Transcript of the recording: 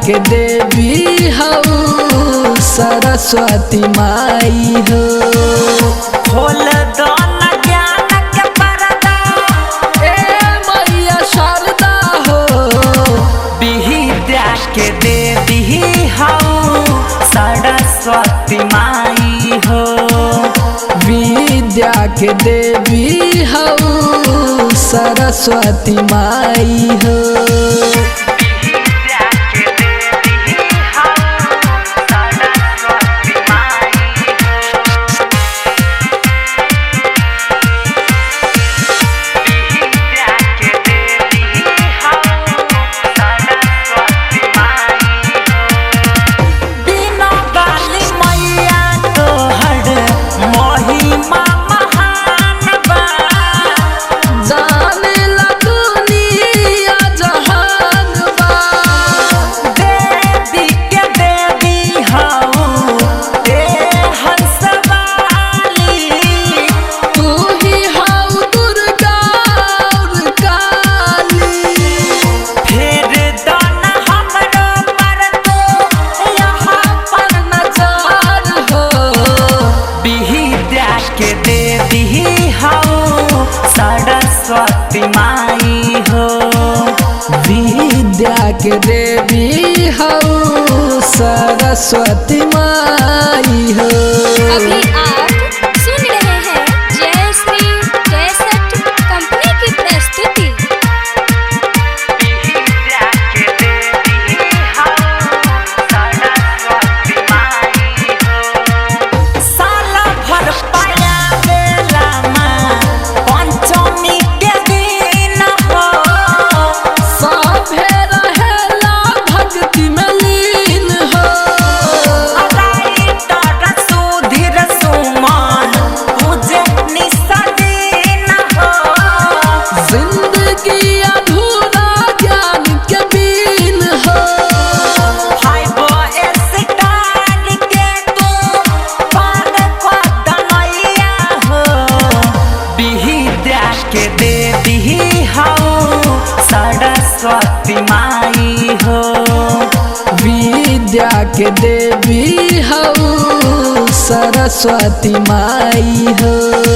के देवी हऊ सरस्वती माई हो। खोल दो न ज्ञान के पर्दा ए मैया शारदा हो। विद्या के देवी हऊ सरस्वती माई हो। विद्या के देवी हऊ सरस्वती माई हो। सरस्वती माई हो। विद्या के देवी हऊ सरस्वती माई हो। अभी आप सुन रहे हैं जय श्री कैसेट कंपनी की प्रस्तुति। के देवी हऊ सरस्वती माई हो। विद्या के देवी हऊ सरस्वती माई हो।